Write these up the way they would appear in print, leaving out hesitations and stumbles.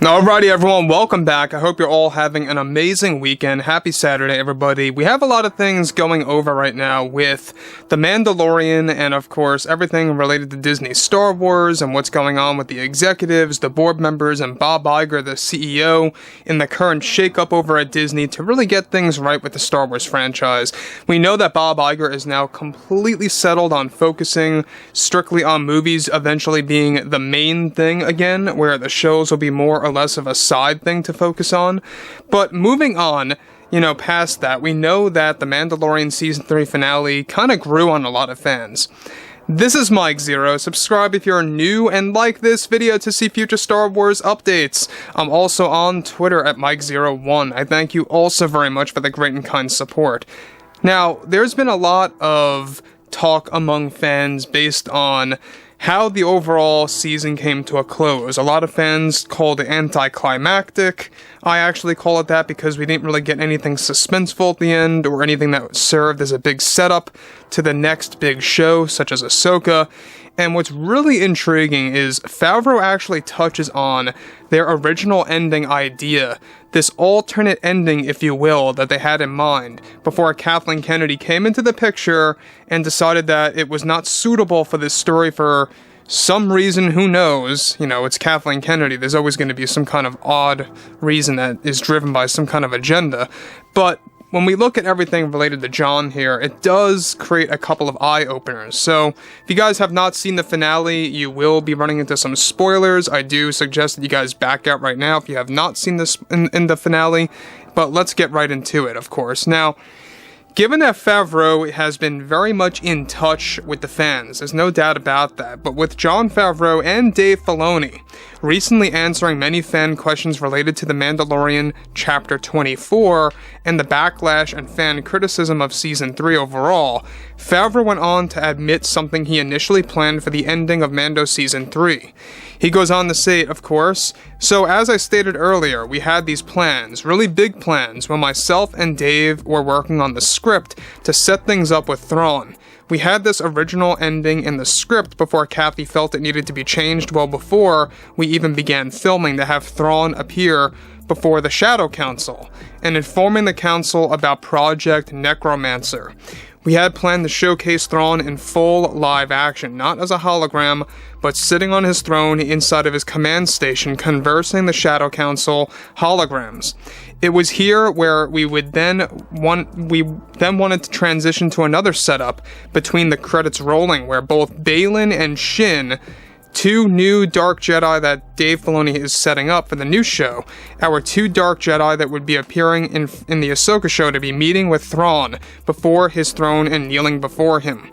Alrighty everyone, welcome back. I hope you're all having an amazing weekend. Happy Saturday everybody. We have a lot of things going over right now with The Mandalorian and of course everything related to Disney Star Wars and what's going on with the executives, the board members, and Bob Iger, the CEO, in the current shakeup over at Disney to really get things right with the Star Wars franchise. We know that Bob Iger is now completely settled on focusing strictly on movies eventually being the main thing again, where the shows will be more or less of a side thing to focus on. But moving on, past that, we know that the Mandalorian Season 3 finale kind of grew on a lot of fans. This is Mike Zero. Subscribe if you're new and like this video to see future Star Wars updates. I'm also on Twitter at Mike01. I thank you also very much for the great and kind support. Now, there's been a lot of talk among fans based on how the overall season came to a close. A lot of fans called it anticlimactic. I actually call it that because we didn't really get anything suspenseful at the end or anything that served as a big setup to the next big show, such as Ahsoka. And what's really intriguing is Favreau actually touches on their original ending idea, this alternate ending, if you will, that they had in mind before Kathleen Kennedy came into the picture and decided that it was not suitable for this story for some reason, who knows. It's Kathleen Kennedy. There's always going to be some kind of odd reason that is driven by some kind of agenda. But when we look at everything related to John here, it does create a couple of eye-openers. So, if you guys have not seen the finale, you will be running into some spoilers. I do suggest that you guys back out right now if you have not seen this in the finale. But let's get right into it, of course. Now, given that Favreau has been very much in touch with the fans, there's no doubt about that, but with Jon Favreau and Dave Filoni recently answering many fan questions related to The Mandalorian Chapter 24 and the backlash and fan criticism of Season 3 overall, Favreau went on to admit something he initially planned for the ending of Mando Season 3. He goes on to say, of course, "So as I stated earlier, we had these plans, really big plans, when myself and Dave were working on the script to set things up with Thrawn. We had this original ending in the script before Kathy felt it needed to be changed well before we even began filming to have Thrawn appear before the Shadow Council and informing the Council about Project Necromancer. We had planned to showcase Thrawn in full live action, not as a hologram, but sitting on his throne inside of his command station conversing the Shadow Council holograms. It was here where we then wanted to transition to another setup between the credits rolling, where both Baylon and Shin, two new Dark Jedi that Dave Filoni is setting up for the new show, our two Dark Jedi that would be appearing in the Ahsoka show to be meeting with Thrawn before his throne and kneeling before him.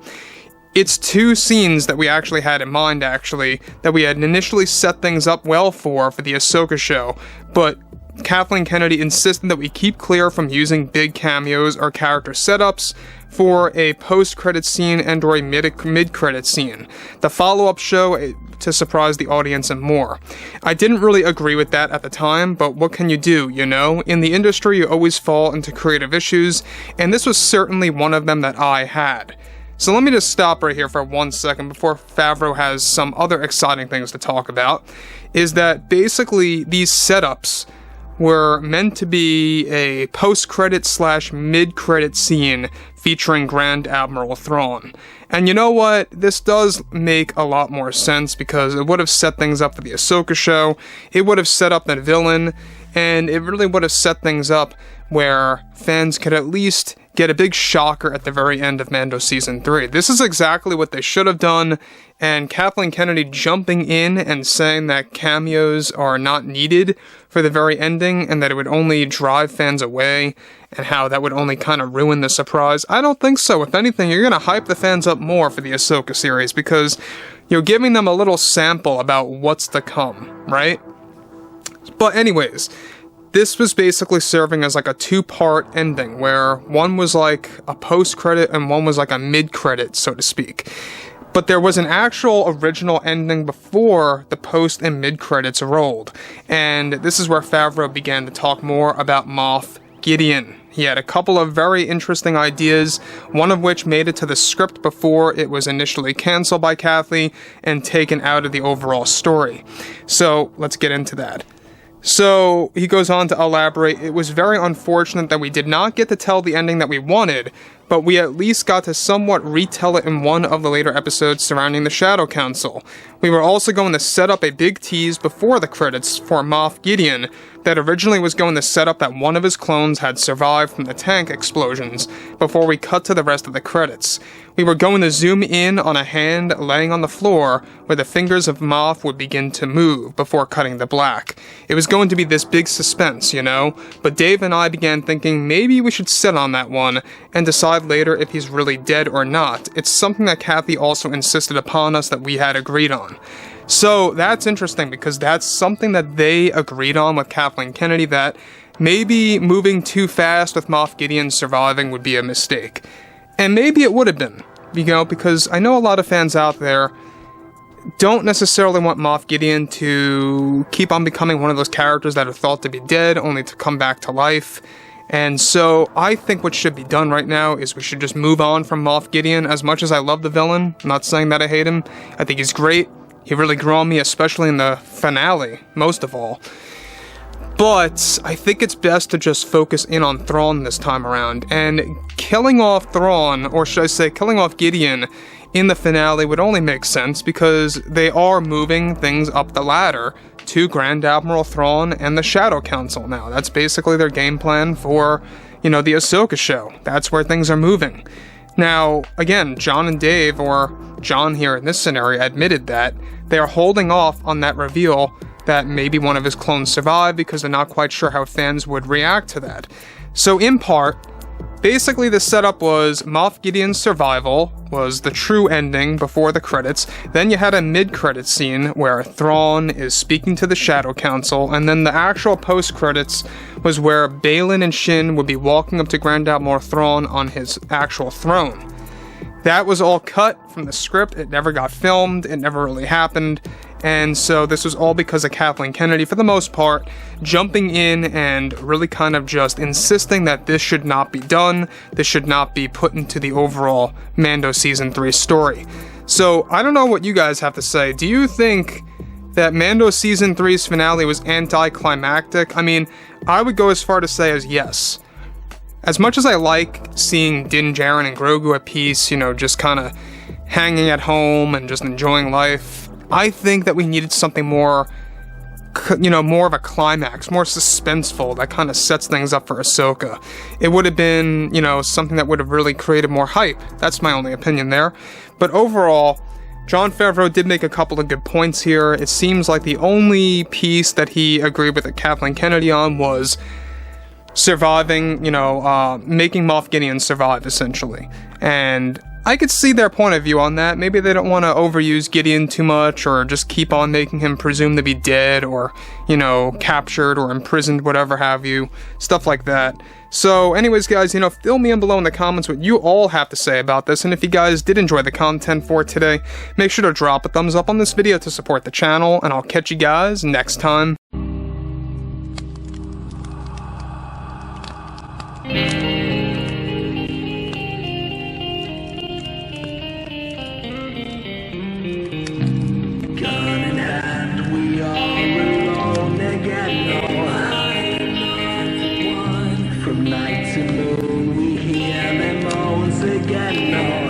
It's two scenes that we actually had in mind, that we had initially set things up well for the Ahsoka show, but Kathleen Kennedy insisted that we keep clear from using big cameos or character setups for a post-credit scene and or a mid-credit scene, the follow-up show to surprise the audience and more. I didn't really agree with that at the time, but what can you do, In the industry, you always fall into creative issues, and this was certainly one of them that I had. So let me just stop right here for 1 second before Favreau has some other exciting things to talk about, is that basically these setups were meant to be a post-credit / mid-credit scene featuring Grand Admiral Thrawn. And you know what? This does make a lot more sense because it would have set things up for the Ahsoka show, it would have set up the villain, and it really would have set things up where fans could at least get a big shocker at the very end of Mando Season 3. This is exactly what they should have done, and Kathleen Kennedy jumping in and saying that cameos are not needed for the very ending and that it would only drive fans away and how that would only kind of ruin the surprise. I don't think so. If anything, you're going to hype the fans up more for the Ahsoka series because you're giving them a little sample about what's to come, right? But anyways, this was basically serving as like a two-part ending, where one was like a post-credit and one was like a mid-credit, so to speak. But there was an actual original ending before the post and mid-credits rolled, and this is where Favreau began to talk more about Moff Gideon. He had a couple of very interesting ideas, one of which made it to the script before it was initially canceled by Kathy and taken out of the overall story. So let's get into that. So he goes on to elaborate, it was very unfortunate that we did not get to tell the ending that we wanted, but we at least got to somewhat retell it in one of the later episodes surrounding the Shadow Council. We were also going to set up a big tease before the credits for Moff Gideon that originally was going to set up that one of his clones had survived from the tank explosions before we cut to the rest of the credits. We were going to zoom in on a hand laying on the floor where the fingers of Moff would begin to move before cutting to black. It was going to be this big suspense, you know, but Dave and I began thinking maybe we should sit on that one and decide later if he's really dead or not. It's something that Kathy also insisted upon us that we had agreed on. So that's interesting because that's something that they agreed on with Kathleen Kennedy, that maybe moving too fast with Moff Gideon surviving would be a mistake. And maybe it would have been, you know, because I know a lot of fans out there don't necessarily want Moff Gideon to keep on becoming one of those characters that are thought to be dead only to come back to life. And so I think what should be done right now is we should just move on from Moff Gideon. As much as I love the villain, I'm not saying that I hate him, I think he's great. He really grew on me, especially in the finale, most of all. But I think it's best to just focus in on Thrawn this time around, and killing off Thrawn, or should I say killing off Gideon, in the finale would only make sense because they are moving things up the ladder to Grand Admiral Thrawn and the Shadow Council now. That's basically their game plan for, you know, the Ahsoka show. That's where things are moving. Now, again, John and Dave, or John here in this scenario, admitted that they are holding off on that reveal that maybe one of his clones survived because they're not quite sure how fans would react to that. So in part, basically the setup was Moff Gideon's survival was the true ending before the credits. Then you had a mid-credit scene where Thrawn is speaking to the Shadow Council, and then the actual post-credits was where Baylon and Shin would be walking up to Grand Admiral Thrawn on his actual throne. That was all cut from the script. It never got filmed. It never really happened. And so this was all because of Kathleen Kennedy, for the most part, jumping in and really kind of just insisting that this should not be done. This should not be put into the overall Mando Season 3 story. So I don't know what you guys have to say. Do you think that Mando Season 3's finale was anticlimactic? I mean, I would go as far to say as yes. As much as I like seeing Din Djarin and Grogu at peace, you know, just kind of hanging at home and just enjoying life, I think that we needed something more, you know, more of a climax, more suspenseful, that kind of sets things up for Ahsoka. It would have been, you know, something that would have really created more hype. That's my only opinion there. But overall, Jon Favreau did make a couple of good points here. It seems like the only piece that he agreed with Kathleen Kennedy on was surviving, you know, making Moff Gideon survive, essentially. And I could see their point of view on that. Maybe they don't want to overuse Gideon too much, or just keep on making him presumed to be dead, or, you know, captured or imprisoned, whatever have you. Stuff like that. So anyways, guys, you know, fill me in below in the comments what you all have to say about this, and if you guys did enjoy the content for today, make sure to drop a thumbs up on this video to support the channel, and I'll catch you guys next time. From night to moon, we hear them moans again.